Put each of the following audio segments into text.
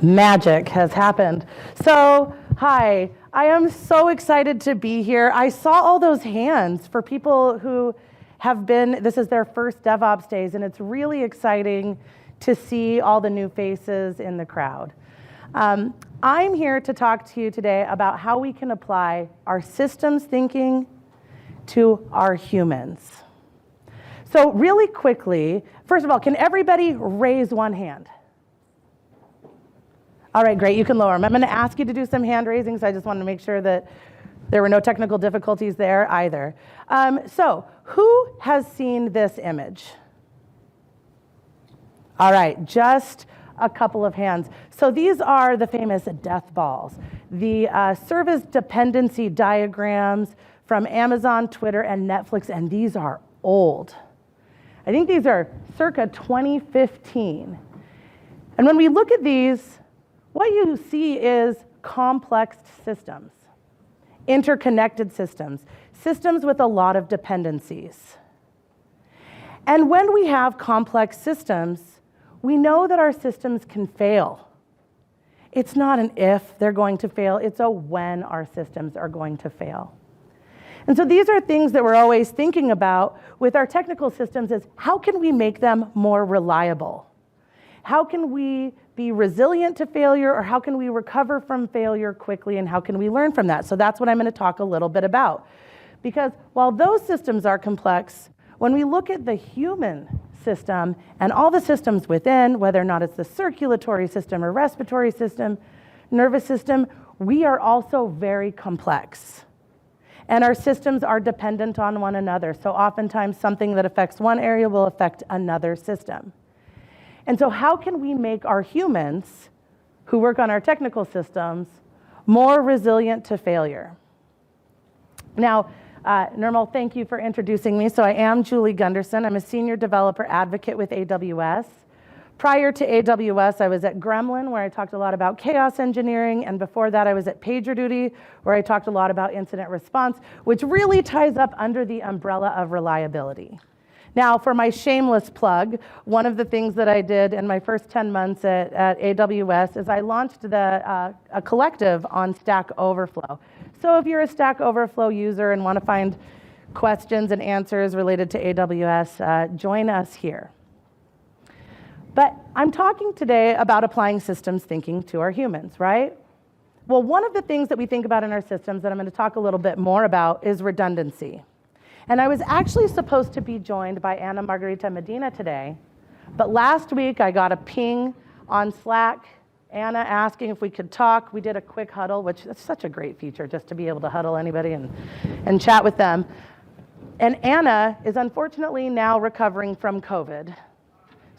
Magic has happened. So, hi, I am so excited to be here. I saw all those hands for people who have been, this is their first DevOps Days, and it's really exciting to see all the new faces in the crowd. I'm here to talk to you today about how we can apply our systems thinking to our humans. So really quickly, first of all, can everybody raise one hand? All right, great, you can lower them. I'm going to ask you to do some hand raising, so I just wanted to make sure that there were no technical difficulties there either. So who has seen this image? All right, just a couple of hands. So these are the famous death balls, the service dependency diagrams from Amazon, Twitter, and Netflix, and these are old. I think these are circa 2015. And when we look at these, what you see is complex systems, interconnected systems, systems with a lot of dependencies. And when we have complex systems, we know that our systems can fail. It's not an if they're going to fail, it's a when our systems are going to fail. And so these are things that we're always thinking about with our technical systems is how can we make them more reliable? How can we be resilient to failure, or how can we recover from failure quickly, and how can we learn from that? So that's what I'm going to talk a little bit about. Because while those systems are complex, when we look at the human system and all the systems within, whether or not it's the circulatory system or respiratory system, nervous system, we are also very complex. And our systems are dependent on one another. So oftentimes something that affects one area will affect another system. And so how can we make our humans who work on our technical systems more resilient to failure? Now, Nirmal, thank you for introducing me. So I am Julie Gunderson. I'm a senior developer advocate with AWS. Prior to AWS, I was at Gremlin, where I talked a lot about chaos engineering, and before that I was at PagerDuty, where I talked a lot about incident response, which really ties up under the umbrella of reliability. Now, for my shameless plug, one of the things that I did in my first 10 months at AWS is I launched a collective on Stack Overflow. So if you're a Stack Overflow user and want to find questions and answers related to AWS, join us here. But I'm talking today about applying systems thinking to our humans, right? Well, one of the things that we think about in our systems that I'm going to talk a little bit more about is redundancy. And I was actually supposed to be joined by Ana Margarita Medina today, but last week I got a ping on Slack, Ana asking if we could talk. We did a quick huddle, which is such a great feature, just to be able to huddle anybody and chat with them. And Ana is unfortunately now recovering from COVID,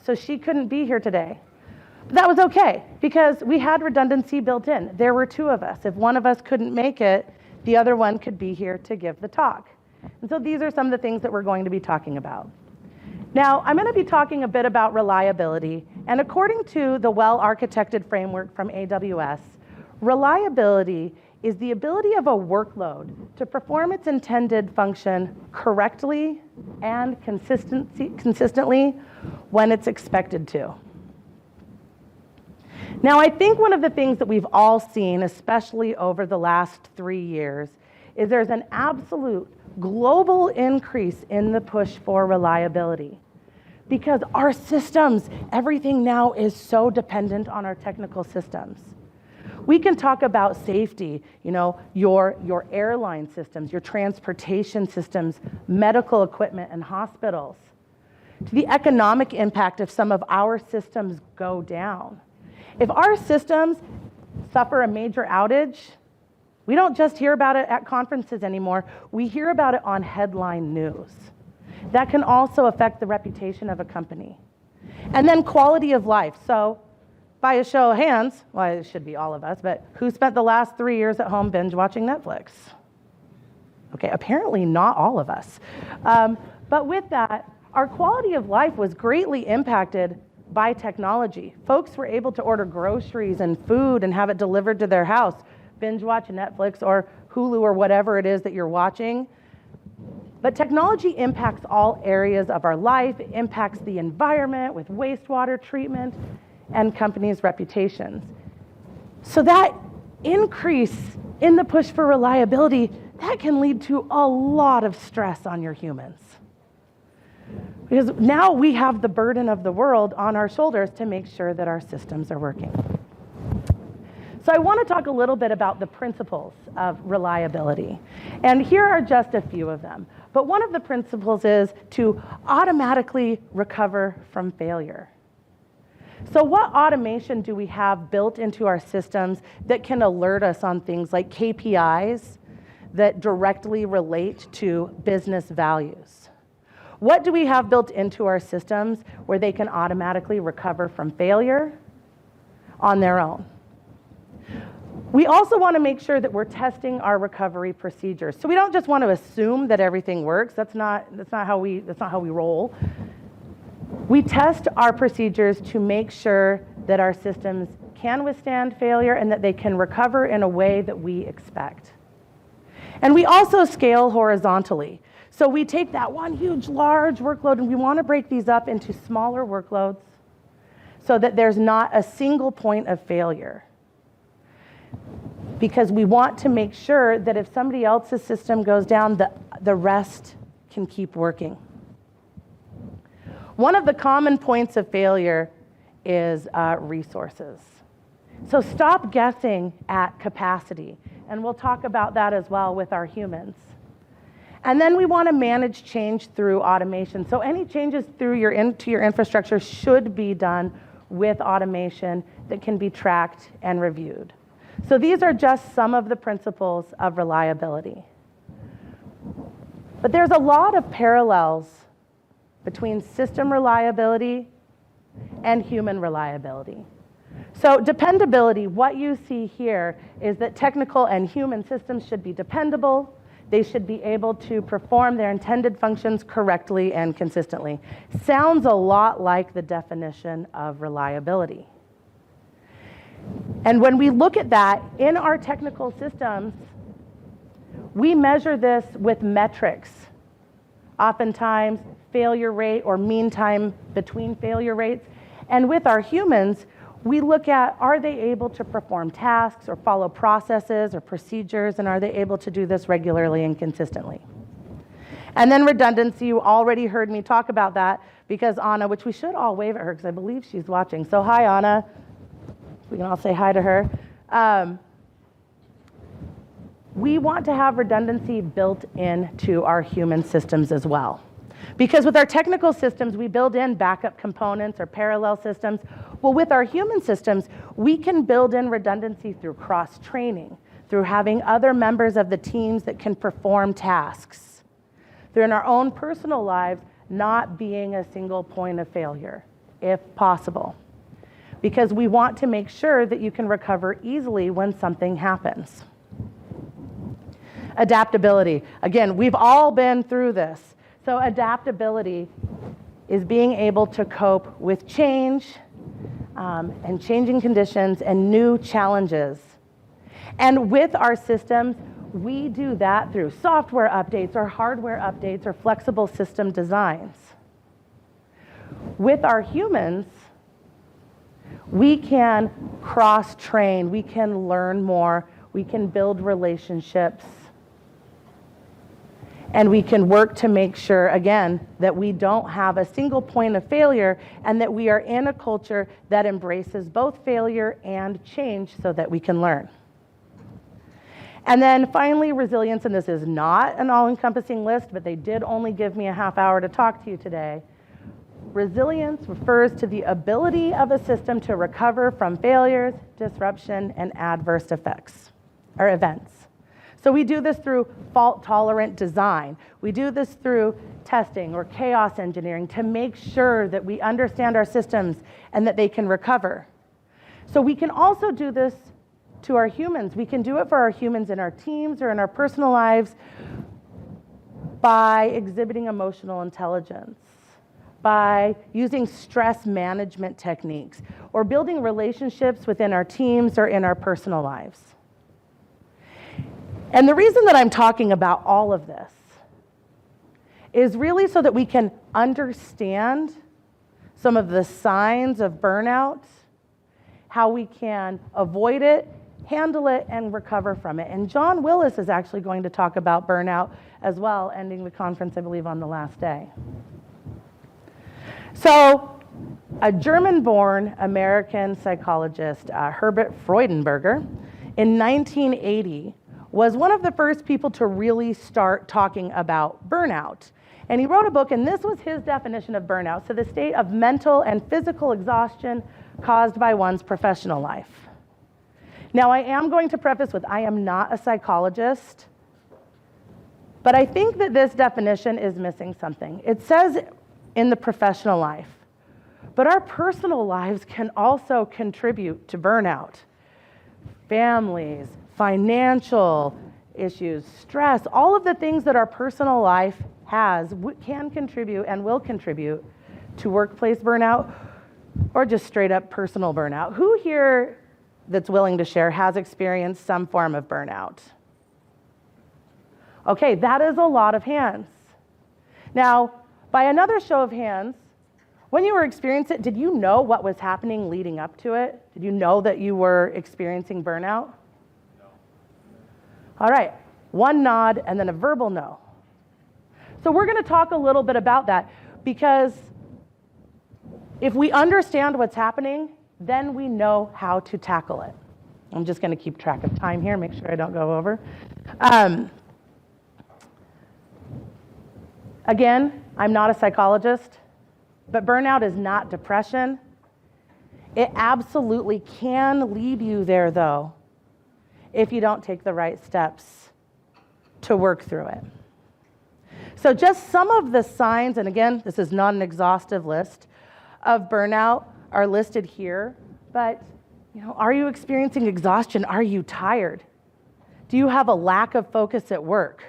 so she couldn't be here today. But that was okay, because we had redundancy built in. There were two of us. If one of us couldn't make it, the other one could be here to give the talk. And so these are some of the things that we're going to be talking about. Now, I'm going to be talking a bit about reliability, and according to the well-architected framework from AWS, reliability is the ability of a workload to perform its intended function correctly and consistently when it's expected to. Now, I think one of the things that we've all seen, especially over the last 3 years, is there's an absolute global increase in the push for reliability. Because our systems, everything now is so dependent on our technical systems. We can talk about safety, your airline systems, your transportation systems, medical equipment and hospitals, to the economic impact if some of our systems go down. If our systems suffer a major outage, we don't just hear about it at conferences anymore, we hear about it on headline news. That can also affect the reputation of a company. And then quality of life. So by a show of hands, well, it should be all of us, but who spent the last 3 years at home binge watching Netflix? Okay, apparently not all of us. But with that, our quality of life was greatly impacted by technology. Folks were able to order groceries and food and have it delivered to their house, binge watch Netflix or Hulu or whatever it is that you're watching. But technology impacts all areas of our life. It impacts the environment with wastewater treatment. and companies' reputations. So that increase in the push for reliability, that can lead to a lot of stress on your humans. Because now we have the burden of the world on our shoulders to make sure that our systems are working. So I want to talk a little bit about the principles of reliability. And here are just a few of them. But one of the principles is to automatically recover from failure. So what automation do we have built into our systems that can alert us on things like KPIs that directly relate to business values? What do we have built into our systems where they can automatically recover from failure on their own? We also want to make sure that we're testing our recovery procedures. So we don't just want to assume that everything works. That's not how we roll. We test our procedures to make sure that our systems can withstand failure and that they can recover in a way that we expect. And we also scale horizontally. So we take that one huge, large workload and we want to break these up into smaller workloads so that there's not a single point of failure. Because we want to make sure that if somebody else's system goes down, the rest can keep working. One of the common points of failure is resources. So stop guessing at capacity, and we'll talk about that as well with our humans. And then we want to manage change through automation. So any changes to your infrastructure should be done with automation that can be tracked and reviewed. So these are just some of the principles of reliability. But there's a lot of parallels between system reliability and human reliability. So dependability, what you see here is that technical and human systems should be dependable. They should be able to perform their intended functions correctly and consistently. Sounds a lot like the definition of reliability. And when we look at that in our technical systems, we measure this with metrics. Oftentimes, failure rate or mean time between failure rates. And with our humans, we look at, are they able to perform tasks or follow processes or procedures, and are they able to do this regularly and consistently? And then redundancy, you already heard me talk about that because Anna, which we should all wave at her because I believe she's watching. So hi, Anna. We can all say hi to her. We want to have redundancy built into our human systems as well. Because with our technical systems, we build in backup components or parallel systems. Well, with our human systems, we can build in redundancy through cross-training, through having other members of the teams that can perform tasks, through in our own personal lives, not being a single point of failure, if possible. Because we want to make sure that you can recover easily when something happens. Adaptability. Again, we've all been through this. So adaptability is being able to cope with change and changing conditions and new challenges. And with our systems, we do that through software updates or hardware updates or flexible system designs. With our humans, we can cross-train, we can learn more, we can build relationships, and we can work to make sure, again, that we don't have a single point of failure and that we are in a culture that embraces both failure and change so that we can learn. And then finally, resilience, and this is not an all-encompassing list, but they did only give me a half hour to talk to you today. Resilience refers to the ability of a system to recover from failures, disruption, and adverse effects or events. So we do this through fault-tolerant design. We do this through testing or chaos engineering to make sure that we understand our systems and that they can recover. So we can also do this to our humans. We can do it for our humans in our teams or in our personal lives by exhibiting emotional intelligence, by using stress management techniques, or building relationships within our teams or in our personal lives. And the reason that I'm talking about all of this is really so that we can understand some of the signs of burnout how we can avoid it, handle it, and recover from it. And John Willis is actually going to talk about burnout as well, ending the conference, I believe, on the last day. So, a German-born American psychologist, Herbert Freudenberger, in 1980, was one of the first people to really start talking about burnout. And he wrote a book, and this was his definition of burnout: so the state of mental and physical exhaustion caused by one's professional life. Now, I am going to preface with, I am not a psychologist, but I think that this definition is missing something. It says in the professional life, but our personal lives can also contribute to burnout. Families, financial issues, stress, all of the things that our personal life has can contribute and will contribute to workplace burnout or just straight up personal burnout. Who here that's willing to share has experienced some form of burnout? Okay, that is a lot of hands. Now, by another show of hands, when you were experiencing it, did you know what was happening leading up to it? Did you know that you were experiencing burnout? No. All right, one nod and then a verbal no. So we're going to talk a little bit about that, because if we understand what's happening, then we know how to tackle it. I'm just going to keep track of time here, make sure I don't go over. Again, I'm not a psychologist, but burnout is not depression. It absolutely can lead you there, though, if you don't take the right steps to work through it. So just some of the signs, and again, this is not an exhaustive list, of burnout are listed here, but are you experiencing exhaustion? Are you tired? Do you have a lack of focus at work?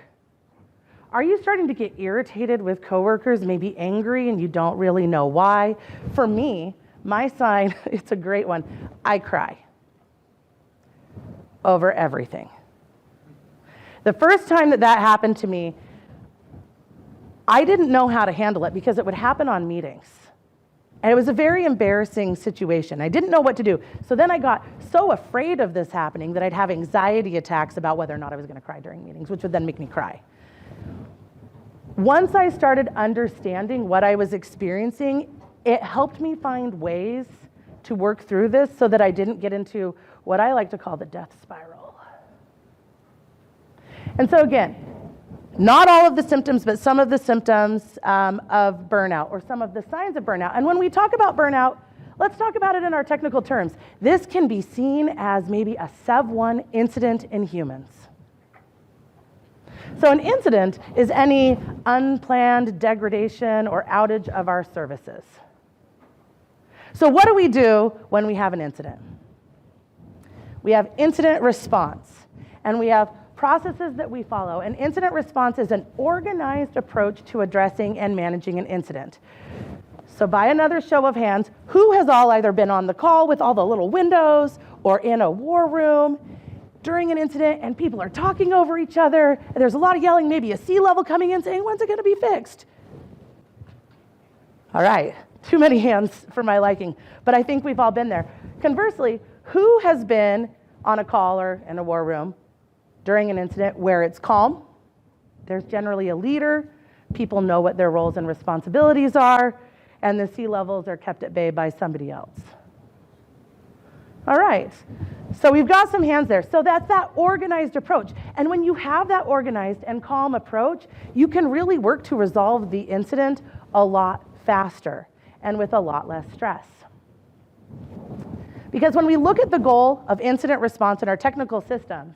Are you starting to get irritated with coworkers, maybe angry, and you don't really know why? For me, my sign, it's a great one, I cry over everything. The first time that happened to me, I didn't know how to handle it because it would happen on meetings. And it was a very embarrassing situation. I didn't know what to do. So then I got so afraid of this happening that I'd have anxiety attacks about whether or not I was going to cry during meetings, which would then make me cry. Once I started understanding what I was experiencing, it helped me find ways to work through this so that I didn't get into what I like to call the death spiral. And so again, not all of the symptoms, but some of the symptoms of burnout, or some of the signs of burnout. And when we talk about burnout, let's talk about it in our technical terms. This can be seen as maybe a SEV1 incident in humans. So an incident is any unplanned degradation or outage of our services. So what do we do when we have an incident? We have incident response, and we have processes that we follow. An incident response is an organized approach to addressing and managing an incident. So by another show of hands, who has all either been on the call with all the little windows or in a war room during an incident and people are talking over each other and there's a lot of yelling, maybe a sea level coming in saying, when's it going to be fixed? All right, too many hands for my liking, but I think we've all been there. Conversely, who has been on a call or in a war room during an incident where it's calm, there's generally a leader, people know what their roles and responsibilities are, and the sea levels are kept at bay by somebody else? All right, so we've got some hands there. So that's that organized approach. And when you have that organized and calm approach, you can really work to resolve the incident a lot faster and with a lot less stress. Because when we look at the goal of incident response in our technical systems,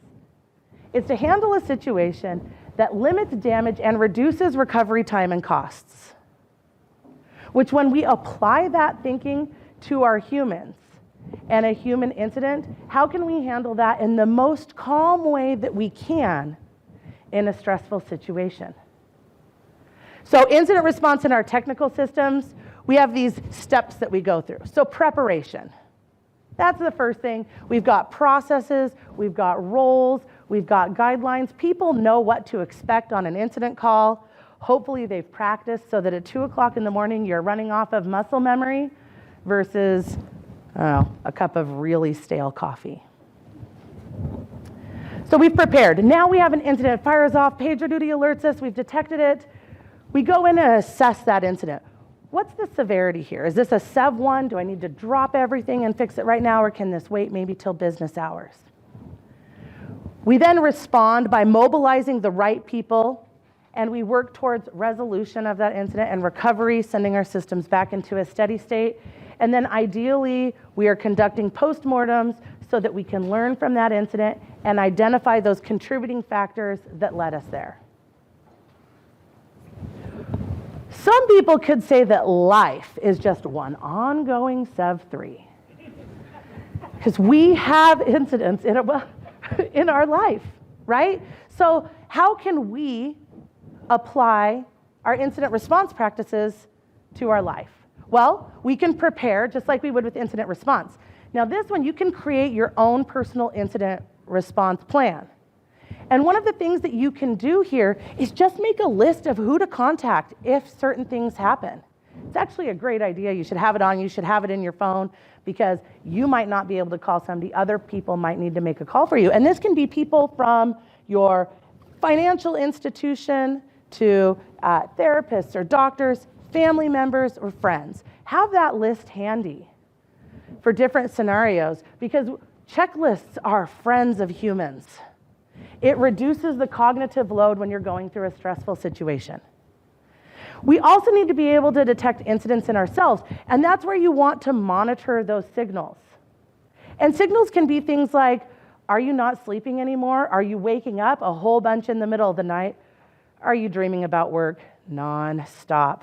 it's to handle a situation that limits damage and reduces recovery time and costs. Which, when we apply that thinking to our humans and a human incident, how can we handle that in the most calm way that we can in a stressful situation? So incident response in our technical systems, we have these steps that we go through. So preparation. That's the first thing. We've got processes, we've got roles, we've got guidelines. People know what to expect on an incident call. Hopefully they've practiced so that at 2 o'clock in the morning you're running off of muscle memory versus Oh, a cup of really stale coffee. So we've prepared. Now we have an incident. It fires off. PagerDuty alerts us. We've detected it. We go in and assess that incident. What's the severity here? Is this a Sev 1? Do I need to drop everything and fix it right now, or can this wait maybe till business hours? We then respond by mobilizing the right people, and we work towards resolution of that incident and recovery, sending our systems back into a steady state. And then ideally, we are conducting postmortems so that we can learn from that incident and identify those contributing factors that led us there. Some people could say that life is just one ongoing Sev 3. Because we have incidents in our life, right? So how can we apply our incident response practices to our life? Well, we can prepare just like we would with incident response. Now this one, you can create your own personal incident response plan. And one of the things that you can do here is just make a list of who to contact if certain things happen. It's actually a great idea. You should have it on. You should have it in your phone, because you might not be able to call somebody. Other people might need to make a call for you. And this can be people from your financial institution to therapists or doctors, family members, or friends. Have that list handy for different scenarios, because checklists are friends of humans. It reduces the cognitive load when you're going through a stressful situation. We also need to be able to detect incidents in ourselves, and that's where you want to monitor those signals. And signals can be things like, are you not sleeping anymore? Are you waking up a whole bunch in the middle of the night? Are you dreaming about work non-stop?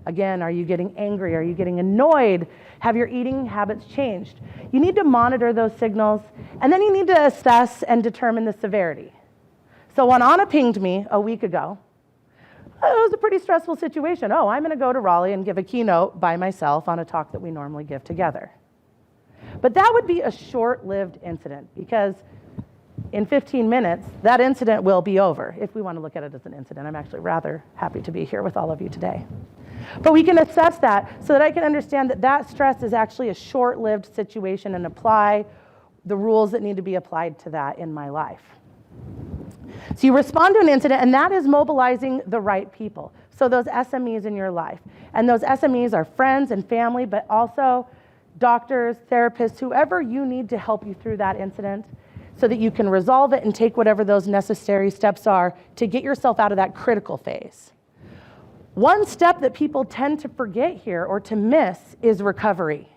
Again, are you getting angry? Are you getting annoyed? Have your eating habits changed? You need to monitor those signals, and then you need to assess and determine the severity. So when Anna pinged me a week ago, it was a pretty stressful situation. Oh, I'm going to go to Raleigh and give a keynote by myself on a talk that we normally give together. But that would be a short-lived incident, because in 15 minutes, that incident will be over. If we want to look at it as an incident, I'm actually rather happy to be here with all of you today. But we can assess that so that I can understand that that stress is actually a short-lived situation and apply the rules that need to be applied to that in my life. So you respond to an incident, and that is mobilizing the right people. So those SMEs in your life. And those SMEs are friends and family, but also doctors, therapists, whoever you need to help you through that incident so that you can resolve it and take whatever those necessary steps are to get yourself out of that critical phase. One step that people tend to forget here or to miss is recovery.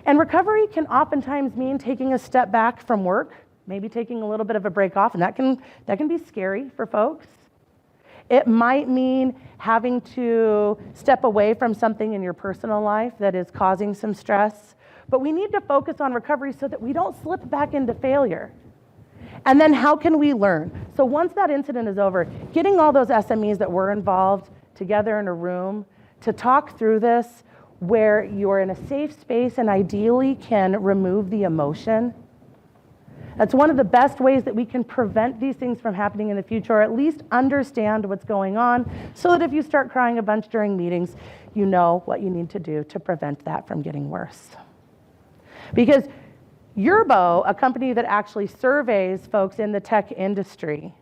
And recovery can oftentimes mean taking a step back from work, maybe taking a little bit of a break off, and that can be scary for folks. It might mean having to step away from something in your personal life that is causing some stress. But we need to focus on recovery so that we don't slip back into failure. And then how can we learn? So once that incident is over, getting all those SMEs that were involved together in a room to talk through this, where you're in a safe space and ideally can remove the emotion. That's one of the best ways that we can prevent these things from happening in the future, or at least understand what's going on, so that if you start crying a bunch during meetings, you know what you need to do to prevent that from getting worse. Because Yerbo, a company that actually surveys folks in the tech industry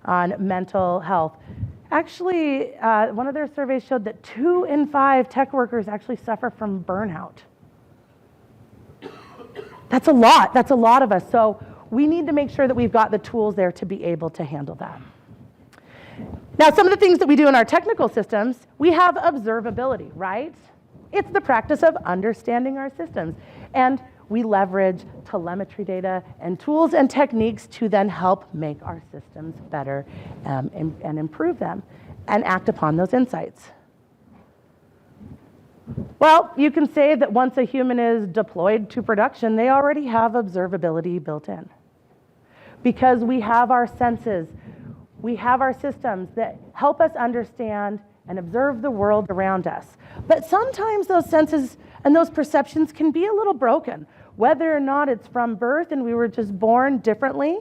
on mental health, actually, one of their surveys showed that 2 in 5 tech workers actually suffer from burnout. That's a lot. That's a lot of us. So we need to make sure that we've got the tools there to be able to handle that. Now, some of the things that we do in our technical systems, we have observability, right? It's the practice of understanding our systems. And we leverage telemetry data and tools and techniques to then help make our systems better and improve them and act upon those insights. Well, you can say that once a human is deployed to production, they already have observability built in. Because we have our senses, we have our systems that help us understand and observe the world around us. But sometimes those senses and those perceptions can be a little broken, whether or not it's from birth and we were just born differently,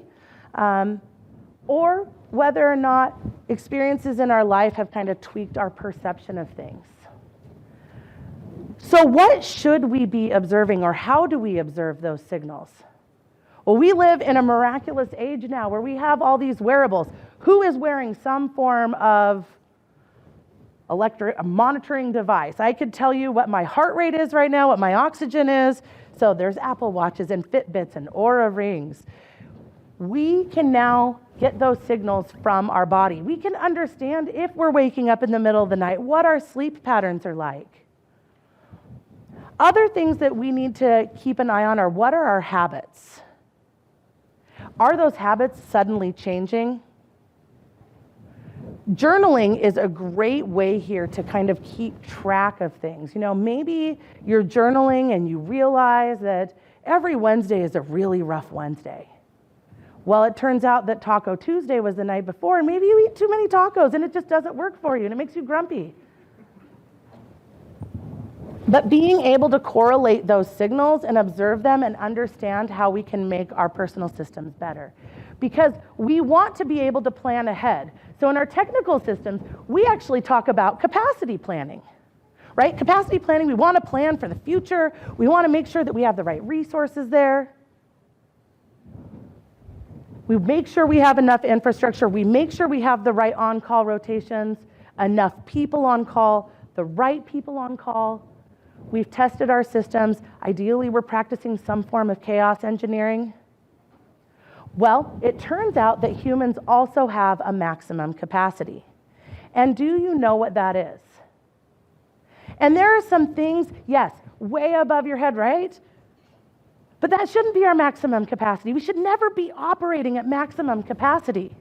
or whether or not experiences in our life have kind of tweaked our perception of things. So what should we be observing, or how do we observe those signals? Well, we live in a miraculous age now where we have all these wearables. Who is wearing some form of a monitoring device? I could tell you what my heart rate is right now, what my oxygen is. So there's Apple Watches and Fitbits and Oura Rings. We can now get those signals from our body. We can understand if we're waking up in the middle of the night, what our sleep patterns are like. Other things that we need to keep an eye on are, what are our habits? Are those habits suddenly changing? Journaling is a great way here to kind of keep track of things. You know, maybe you're journaling and you realize that every Wednesday is a really rough Wednesday. Well, it turns out that Taco Tuesday was the night before, and maybe you eat too many tacos and it just doesn't work for you and it makes you grumpy. But being able to correlate those signals and observe them and understand how we can make our personal systems better. Because we want to be able to plan ahead. So in our technical systems, we actually talk about capacity planning, right? Capacity planning, we want to plan for the future. We want to make sure that we have the right resources there. We make sure we have enough infrastructure. We make sure we have the right on-call rotations, enough people on call, the right people on call. We've tested our systems. Ideally, we're practicing some form of chaos engineering. Well, it turns out that humans also have a maximum capacity. And do you know what that is? And there are some things, yes, way above your head, right? But that shouldn't be our maximum capacity. We should never be operating at maximum capacity,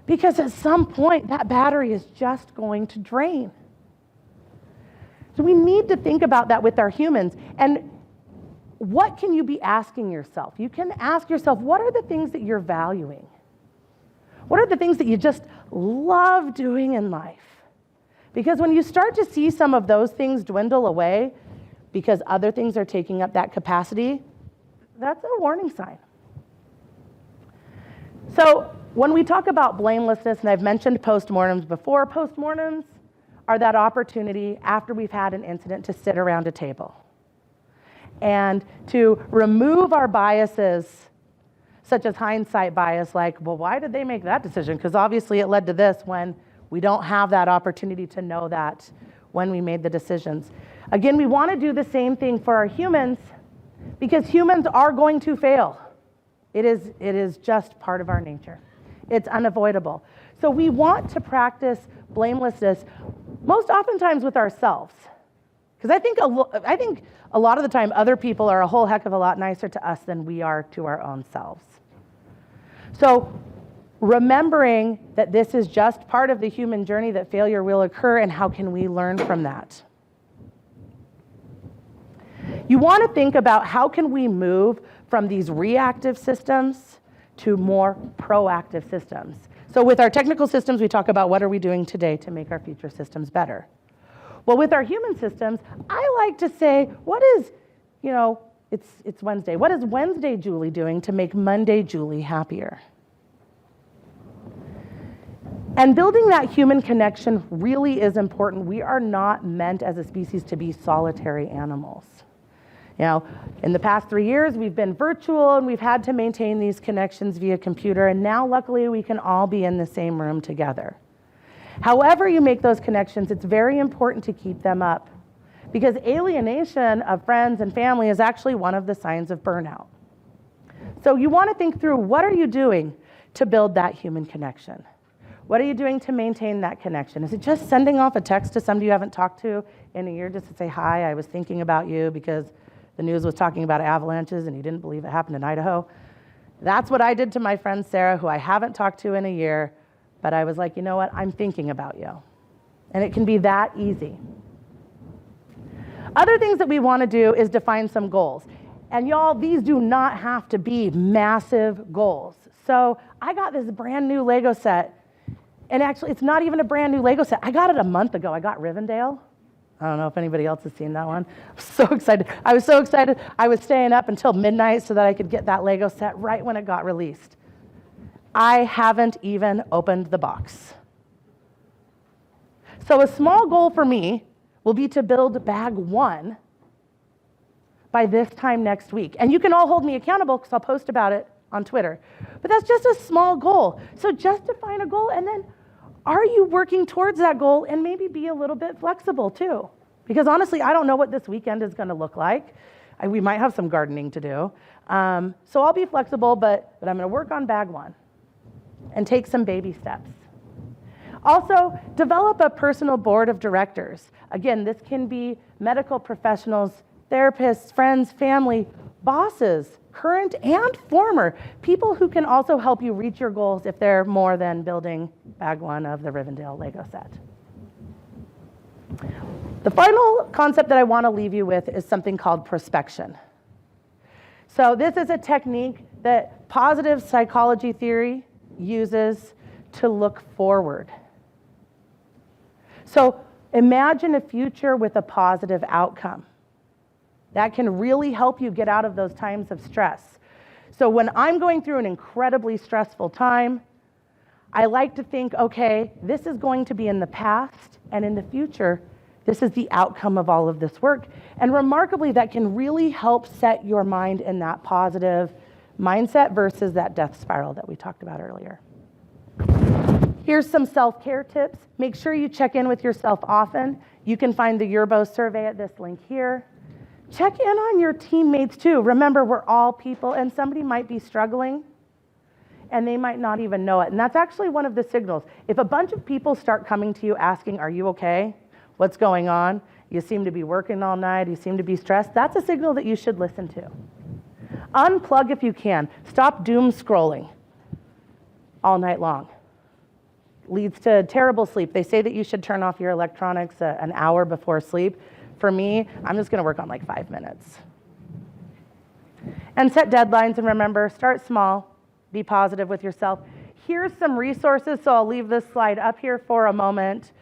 because at some point, that battery is just going to drain. So we need to think about that with our humans. And what can you be asking yourself? You can ask yourself, what are the things that you're valuing? What are the things that you just love doing in life? Because when you start to see some of those things dwindle away because other things are taking up that capacity, that's a warning sign. So when we talk about blamelessness, and I've mentioned postmortems before, postmortems are that opportunity after we've had an incident to sit around a table and to remove our biases, such as hindsight bias, like, well, why did they make that decision? Because obviously it led to this, when we don't have that opportunity to know that when we made the decisions. Again, we want to do the same thing for our humans, because humans are going to fail. It is just part of our nature. It's unavoidable. So we want to practice blamelessness most oftentimes with ourselves. Because I think a lot of the time other people are a whole heck of a lot nicer to us than we are to our own selves. So remembering that this is just part of the human journey, that failure will occur, and how can we learn from that? You want to think about how can we move from these reactive systems to more proactive systems. So with our technical systems, we talk about what are we doing today to make our future systems better. Well, with our human systems, I like to say, what is, it's Wednesday. What is Wednesday Julie doing to make Monday Julie happier? And building that human connection really is important. We are not meant as a species to be solitary animals. In the past 3 years, we've been virtual and we've had to maintain these connections via computer, and now luckily we can all be in the same room together. However you make those connections, it's very important to keep them up, because alienation of friends and family is actually one of the signs of burnout. So you want to think through, what are you doing to build that human connection? What are you doing to maintain that connection? Is it just sending off a text to somebody you haven't talked to in a year just to say, hi, I was thinking about you because the news was talking about avalanches and you didn't believe it happened in Idaho? That's what I did to my friend Sarah, who I haven't talked to in a year, but I was like, you know what, I'm thinking about you. And it can be that easy. Other things that we want to do is define some goals. And y'all, these do not have to be massive goals. So I got this brand new Lego set, and actually it's not even a brand new Lego set. I got it a month ago. I got Rivendell. I don't know if anybody else has seen that one. I'm so excited. I was so excited. I was staying up until midnight so that I could get that Lego set right when it got released. I haven't even opened the box. So a small goal for me will be to build bag 1 by this time next week. And you can all hold me accountable because I'll post about it on Twitter. But that's just a small goal. So just define a goal, and then are you working towards that goal, and maybe be a little bit flexible too? Because honestly, I don't know what this weekend is going to look like. We might have some gardening to do. So I'll be flexible, but I'm going to work on bag 1 and take some baby steps. Also, develop a personal board of directors. Again, this can be medical professionals, therapists, friends, family, bosses, current and former, people who can also help you reach your goals if they're more than building bag 1 of the Rivendell Lego set. The final concept that I want to leave you with is something called prospection. So this is a technique that positive psychology theory uses to look forward. So imagine a future with a positive outcome. That can really help you get out of those times of stress. So when I'm going through an incredibly stressful time, I like to think, okay, this is going to be in the past, and in the future, this is the outcome of all of this work. And remarkably, that can really help set your mind in that positive mindset versus that death spiral that we talked about earlier. Here's some self-care tips. Make sure you check in with yourself often. You can find the Yerbo survey at this link here. Check in on your teammates too. Remember, we're all people, and somebody might be struggling and they might not even know it. And that's actually one of the signals. If a bunch of people start coming to you asking, are you okay? What's going on? You seem to be working all night. You seem to be stressed. That's a signal that you should listen to. Unplug if you can. Stop doom scrolling all night long. Leads to terrible sleep. They say that you should turn off your electronics an hour before sleep. For me, I'm just going to work on like 5 minutes. And set deadlines, and remember, start small, be positive with yourself. Here's some resources, so I'll leave this slide up here for a moment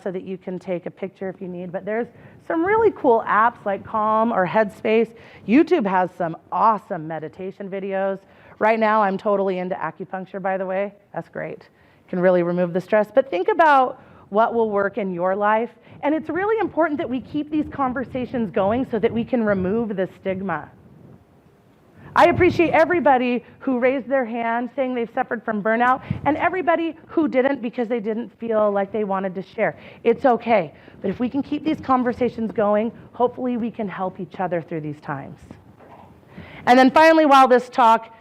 so that you can take a picture if you need. But there's some really cool apps like Calm or Headspace. YouTube has some awesome meditation videos. Right now, I'm totally into acupuncture, by the way. That's great. Can really remove the stress. But think about what will work in your life. And it's really important that we keep these conversations going so that we can remove the stigma. I appreciate everybody who raised their hand saying they've suffered from burnout, and everybody who didn't because they didn't feel like they wanted to share. It's okay. But if we can keep these conversations going, hopefully we can help each other through these times. And then finally, while this talk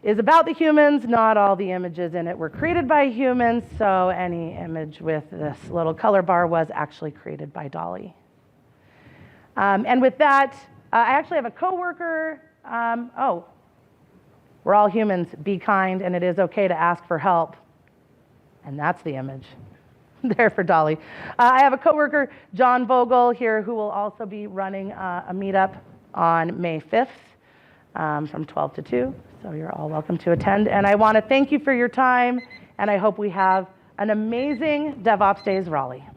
is about the humans, not all the images in it were created by humans, so any image with this little color bar was actually created by Dolly. And with that, I actually have a coworker. We're all humans, be kind, and it is okay to ask for help. And that's the image there for Dolly. I have a coworker, John Vogel, here, who will also be running a meetup on May 5th from 12 to 2. So you're all welcome to attend. And I want to thank you for your time, and I hope we have an amazing DevOps Days Raleigh.